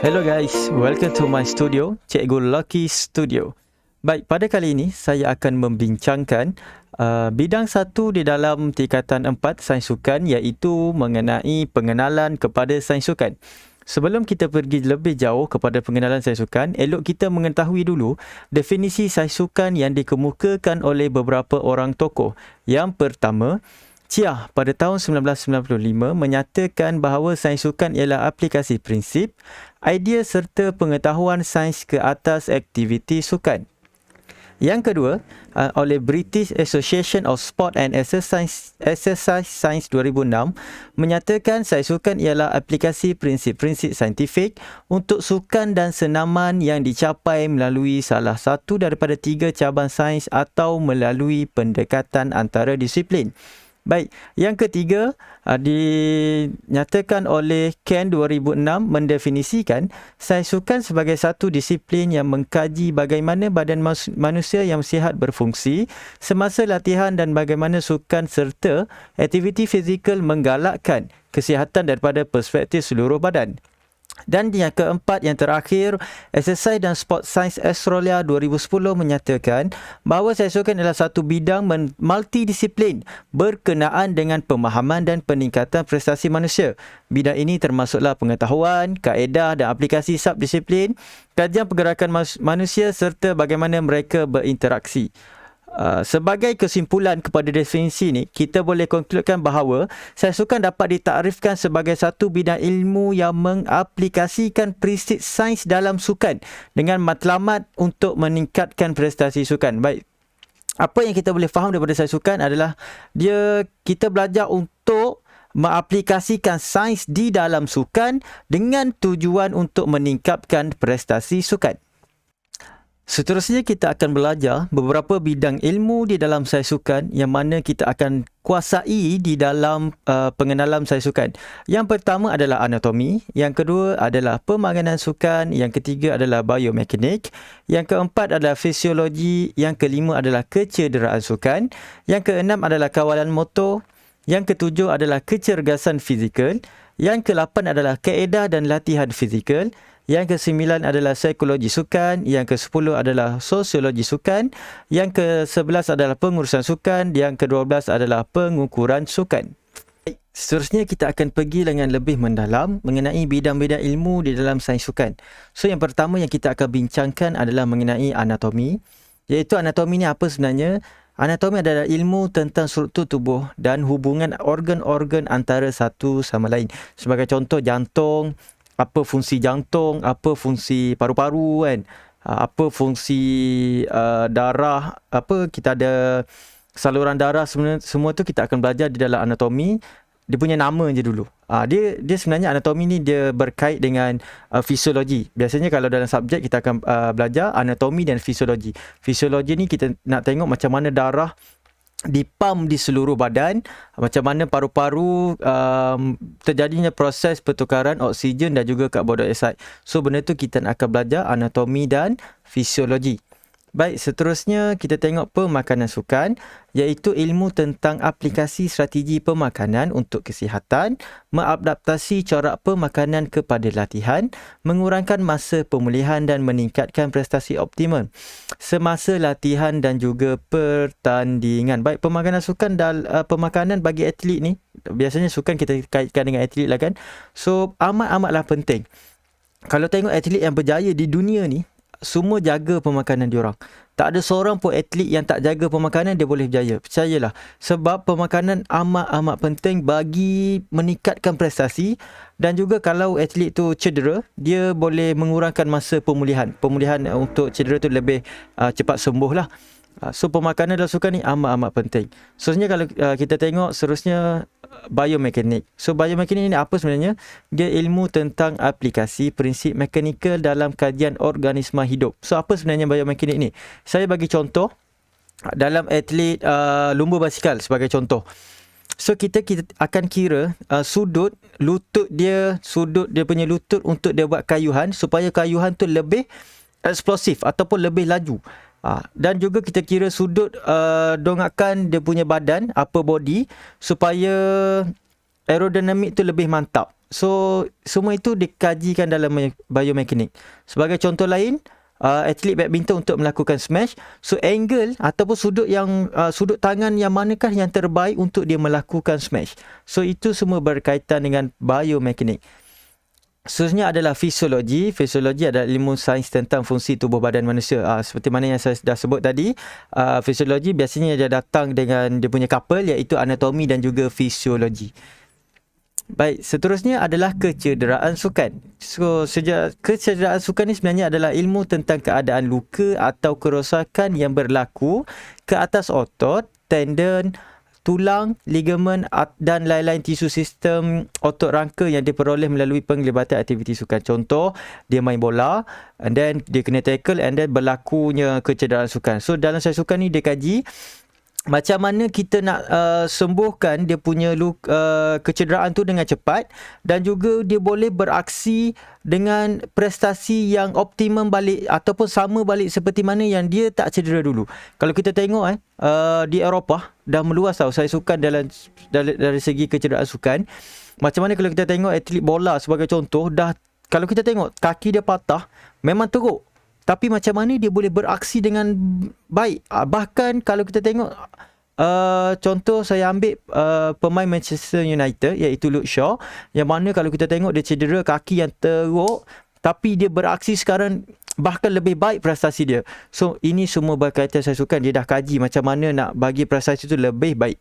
Hello guys, welcome to my studio, Cikgu Lucky Studio. Baik, pada kali ini saya akan membincangkan bidang satu di dalam tingkatan 4 Sains Sukan, iaitu mengenai pengenalan kepada sains sukan. Sebelum kita pergi lebih jauh kepada pengenalan sains sukan, elok kita mengetahui dulu definisi sains sukan yang dikemukakan oleh beberapa orang tokoh. Yang pertama, Chia pada tahun 1995 menyatakan bahawa sains sukan ialah aplikasi prinsip, idea serta pengetahuan sains ke atas aktiviti sukan. Yang kedua, oleh British Association of Sport and Exercise Science 2006 menyatakan sains sukan ialah aplikasi prinsip-prinsip saintifik untuk sukan dan senaman yang dicapai melalui salah satu daripada 3 cabang sains atau melalui pendekatan antara disiplin. Baik, yang ketiga dinyatakan oleh Ken 2006 mendefinisikan sains sukan sebagai satu disiplin yang mengkaji bagaimana badan manusia yang sihat berfungsi semasa latihan dan bagaimana sukan serta aktiviti fizikal menggalakkan kesihatan daripada perspektif seluruh badan. Dan yang keempat, yang terakhir, Exercise dan Sport Science Australia 2010 menyatakan bahawa sains sukan adalah satu bidang multidisiplin berkenaan dengan pemahaman dan peningkatan prestasi manusia. Bidang ini termasuklah pengetahuan, kaedah dan aplikasi subdisiplin, kajian pergerakan manusia serta bagaimana mereka berinteraksi. Sebagai kesimpulan kepada definisi ini, kita boleh konkludkan bahawa sains sukan dapat ditakrifkan sebagai satu bidang ilmu yang mengaplikasikan prinsip sains dalam sukan dengan matlamat untuk meningkatkan prestasi sukan. Baik, apa yang kita boleh faham daripada sains sukan adalah kita belajar untuk mengaplikasikan sains di dalam sukan dengan tujuan untuk meningkatkan prestasi sukan. Seterusnya kita akan belajar beberapa bidang ilmu di dalam sains sukan yang mana kita akan kuasai di dalam pengenalan sains sukan. Yang pertama adalah anatomi, yang kedua adalah pemakanan sukan, yang ketiga adalah biomekanik, yang keempat adalah fisiologi, yang kelima adalah kecederaan sukan, yang keenam adalah kawalan motor, yang ketujuh adalah kecergasan fizikal, yang ke-8 adalah kaedah dan latihan fizikal, yang ke-9 adalah psikologi sukan, yang ke-10 adalah sosiologi sukan, yang ke-11 adalah pengurusan sukan, yang ke-12 adalah pengukuran sukan. Seterusnya kita akan pergi dengan lebih mendalam mengenai bidang-bidang ilmu di dalam sains sukan. So yang pertama yang kita akan bincangkan adalah mengenai anatomi, iaitu anatomi ni apa sebenarnya? Anatomi adalah ilmu tentang struktur tubuh dan hubungan organ-organ antara satu sama lain. Sebagai contoh, jantung, apa fungsi jantung, apa fungsi paru-paru kan, apa fungsi darah, kita ada saluran darah, semua tu kita akan belajar di dalam anatomi. Dia punya nama je dulu. Dia sebenarnya anatomi ni dia berkait dengan fisiologi. Biasanya kalau dalam subjek kita akan belajar anatomi dan fisiologi. Fisiologi ni kita nak tengok macam mana darah dipam di seluruh badan, macam mana paru-paru terjadinya proses pertukaran oksigen dan juga karbon dioksida. So benda tu kita akan belajar anatomi dan fisiologi. Baik, seterusnya kita tengok pemakanan sukan, iaitu ilmu tentang aplikasi strategi pemakanan untuk kesihatan, mengadaptasi corak pemakanan kepada latihan, mengurangkan masa pemulihan dan meningkatkan prestasi optimum semasa latihan dan juga pertandingan. Baik, pemakanan sukan dan pemakanan bagi atlet ni, biasanya sukan kita kaitkan dengan atlet lah kan. So amat-amatlah penting. Kalau tengok atlet yang berjaya di dunia ni, semua jaga pemakanan diorang. Tak ada seorang pun atlet yang tak jaga pemakanan dia boleh berjaya. Percayalah. Sebab pemakanan amat-amat penting bagi meningkatkan prestasi. Dan juga kalau atlet tu cedera, dia boleh mengurangkan masa pemulihan. Pemulihan untuk cedera tu lebih cepat sembuh lah. So pemakanan dalam sukan ni amat-amat penting. Seterusnya kalau kita tengok seterusnya biomekanik. So biomekanik ni apa sebenarnya? Dia ilmu tentang aplikasi prinsip mekanikal dalam kajian organisma hidup. So apa sebenarnya biomekanik ni? Saya bagi contoh dalam atlet lumba basikal sebagai contoh. So kita akan kira sudut dia punya lutut untuk dia buat kayuhan supaya kayuhan tu lebih eksplosif ataupun lebih laju. Dan juga kita kira sudut dongakan dia punya badan, upper body, supaya aerodinamik tu lebih mantap. So semua itu dikajikan dalam biomekanik. Sebagai contoh lain, atlet badminton untuk melakukan smash, so angle ataupun sudut tangan yang manakah yang terbaik untuk dia melakukan smash. So itu semua berkaitan dengan biomekanik. Seterusnya adalah fisiologi. Fisiologi adalah ilmu sains tentang fungsi tubuh badan manusia. Seperti mana yang saya dah sebut tadi, fisiologi biasanya dia datang dengan dia punya couple, iaitu anatomi dan juga fisiologi. Baik, seterusnya adalah kecederaan sukan. So, kecederaan sukan ni sebenarnya adalah ilmu tentang keadaan luka atau kerosakan yang berlaku ke atas otot, tendon, tulang, ligamen dan lain-lain tisu sistem otot rangka yang diperoleh melalui penglibatan aktiviti sukan. Contoh, dia main bola and then dia kena tackle and then berlakunya kecederaan sukan. So dalam sains sukan ni dia kaji macam mana kita nak sembuhkan dia punya kecederaan tu dengan cepat, dan juga dia boleh beraksi dengan prestasi yang optimum balik ataupun sama balik seperti mana yang dia tak cedera dulu. Kalau kita tengok di Eropah dah meluas tau sains sukan dari segi kecederaan sukan. Macam mana kalau kita tengok atlet bola sebagai contoh, kalau kita tengok kaki dia patah memang teruk, tapi macam mana dia boleh beraksi dengan baik. Bahkan kalau kita tengok contoh saya ambil pemain Manchester United iaitu Luke Shaw, yang mana kalau kita tengok dia cedera kaki yang teruk, tapi dia beraksi sekarang bahkan lebih baik prestasi dia. So ini semua berkaitan sains sukan. Dia dah kaji macam mana nak bagi prestasi itu lebih baik.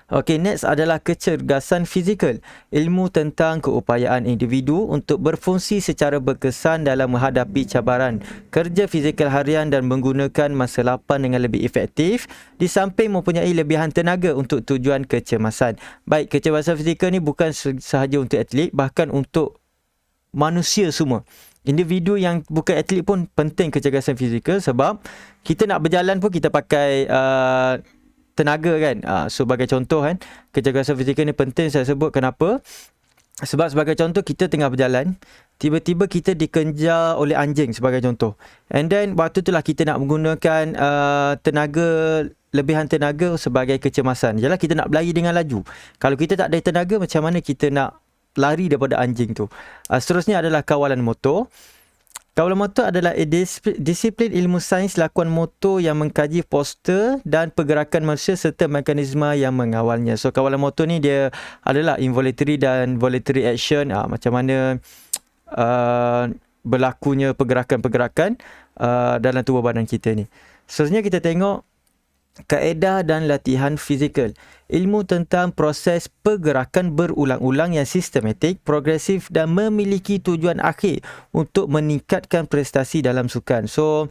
Okay, next adalah kecergasan fizikal. Ilmu tentang keupayaan individu untuk berfungsi secara berkesan dalam menghadapi cabaran kerja fizikal harian dan menggunakan masa lapang dengan lebih efektif, di samping mempunyai lebihan tenaga untuk tujuan kecemasan. Baik, kecergasan fizikal ni bukan sahaja untuk atlet, bahkan untuk manusia semua. Individu yang bukan atlet pun penting kecergasan fizikal, sebab kita nak berjalan pun kita pakai tenaga kan. Sebagai contoh kan, kecergasan fizikal ni penting saya sebut. Kenapa? Sebab sebagai contoh, kita tengah berjalan, tiba-tiba kita dikejar oleh anjing sebagai contoh, and then waktu itulah kita nak menggunakan lebihan tenaga sebagai kecemasan. Ialah kita nak berlari dengan laju. Kalau kita tak ada tenaga, macam mana kita nak lari daripada anjing tu? Seterusnya adalah kawalan motor. Kawalan motor adalah disiplin ilmu sains lakuan motor yang mengkaji postur dan pergerakan manusia serta mekanisme yang mengawalnya. So kawalan motor ni dia adalah involuntary dan voluntary action, macam mana berlakunya pergerakan-pergerakan dalam tubuh badan kita ni. Seterusnya kita tengok kaedah dan latihan fizikal. Ilmu tentang proses pergerakan berulang-ulang yang sistematik, progresif dan memiliki tujuan akhir untuk meningkatkan prestasi dalam sukan. So,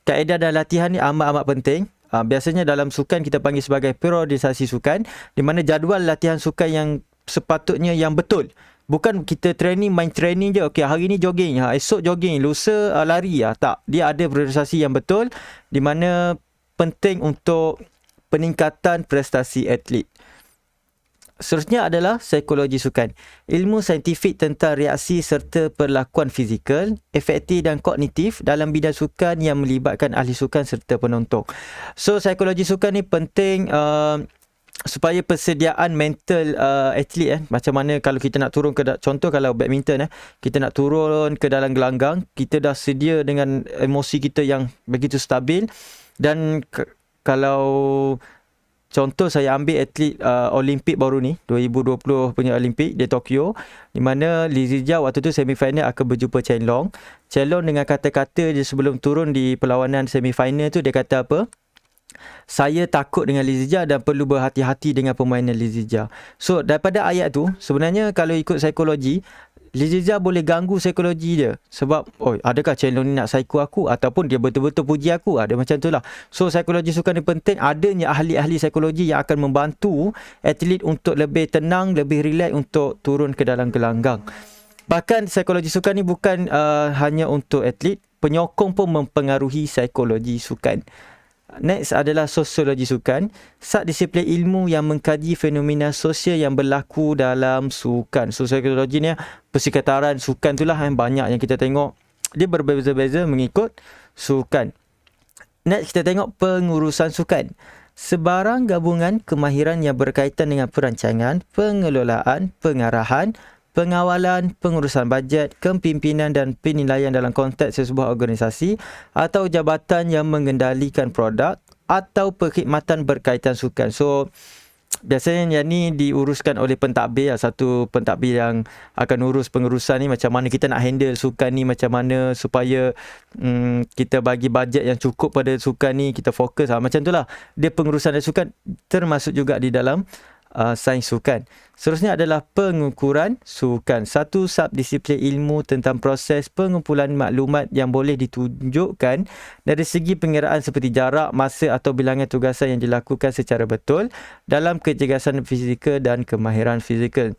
kaedah dan latihan ni amat-amat penting. Biasanya dalam sukan kita panggil sebagai periodisasi sukan, di mana jadual latihan sukan yang sepatutnya yang betul. Bukan kita main training je. Okey, hari ni jogging, esok jogging, lusa lari. Tak, dia ada periodisasi yang betul, di mana penting untuk peningkatan prestasi atlet. Seterusnya adalah psikologi sukan. Ilmu saintifik tentang reaksi serta perlakuan fizikal, efektif dan kognitif dalam bidang sukan yang melibatkan ahli sukan serta penonton. So, psikologi sukan ni penting supaya persediaan mental atlet macam mana kalau kita nak turun contoh kalau badminton kita nak turun ke dalam gelanggang, kita dah sedia dengan emosi kita yang begitu stabil. Dan kalau contoh saya ambil atlet Olimpik baru ni, 2020 punya Olimpik di Tokyo, di mana Li Zijia waktu tu semifinal akan berjumpa Chen Long. Chen Long dengan kata-kata dia sebelum turun di perlawanan semifinal tu, dia kata apa? Saya takut dengan Li Zijia dan perlu berhati-hati dengan permainan Li Zijia. So daripada ayat tu, sebenarnya kalau ikut psikologi, Li Zijia boleh ganggu psikologi dia. Sebab, adakah Chen Long ni nak psycho aku? Ataupun dia betul-betul puji aku? Ada macam tu lah. So, psikologi sukan ni penting. Adanya ahli-ahli psikologi yang akan membantu atlet untuk lebih tenang, lebih relax untuk turun ke dalam gelanggang. Bahkan, psikologi sukan ni bukan hanya untuk atlet. Penyokong pun mempengaruhi psikologi sukan. Next adalah sosiologi sukan. Subdisiplin ilmu yang mengkaji fenomena sosial yang berlaku dalam sukan. So, sosiologi ni persekitaran sukan tu lah banyak yang kita tengok. Dia berbeza-beza mengikut sukan. Next kita tengok pengurusan sukan. sebarang gabungan kemahiran yang berkaitan dengan perancangan, pengelolaan, pengarahan, pengawalan, pengurusan bajet, kepimpinan dan penilaian dalam konteks sebuah organisasi atau jabatan yang mengendalikan produk atau perkhidmatan berkaitan sukan. So, biasanya yang ni diuruskan oleh pentadbir, satu pentadbir yang akan urus pengurusan ni, macam mana kita nak handle sukan ni, macam mana supaya kita bagi bajet yang cukup pada sukan ni, kita fokus macam tu lah. Dia pengurusan dari sukan termasuk juga di dalam sains sukan. Seterusnya adalah pengukuran sukan. Satu subdisiplin ilmu tentang proses pengumpulan maklumat yang boleh ditunjukkan dari segi pengiraan seperti jarak, masa atau bilangan tugasan yang dilakukan secara betul dalam kecergasan fizikal dan kemahiran fizikal.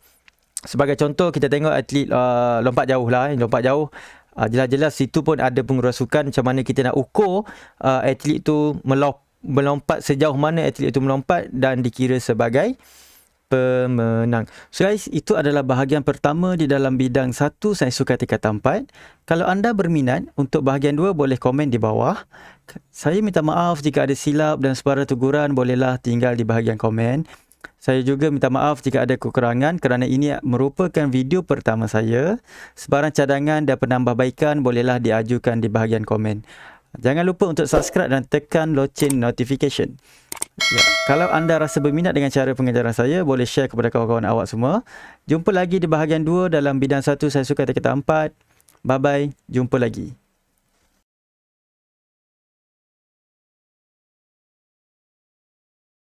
Sebagai contoh, kita tengok atlet lompat jauh lah. Lompat jauh, jelas-jelas situ pun ada pengurusan sukan, macam mana kita nak ukur atlet tu melompat sejauh mana atlet itu melompat dan dikira sebagai pemenang. So guys, itu adalah bahagian pertama di dalam bidang 1 sains sukan tingkatan 4. Kalau anda berminat untuk bahagian 2, boleh komen di bawah. Saya minta maaf jika ada silap dan sebarang teguran, bolehlah tinggal di bahagian komen. Saya juga minta maaf jika ada kekurangan kerana ini merupakan video pertama saya. Sebarang cadangan dan penambahbaikan bolehlah diajukan di bahagian komen. Jangan lupa untuk subscribe dan tekan loceng notification. Ya, kalau anda rasa berminat dengan cara pengajaran saya, boleh share kepada kawan-kawan awak semua. Jumpa lagi di bahagian 2 dalam bidang 1 sains sukan tingkatan 4. Bye-bye. Jumpa lagi.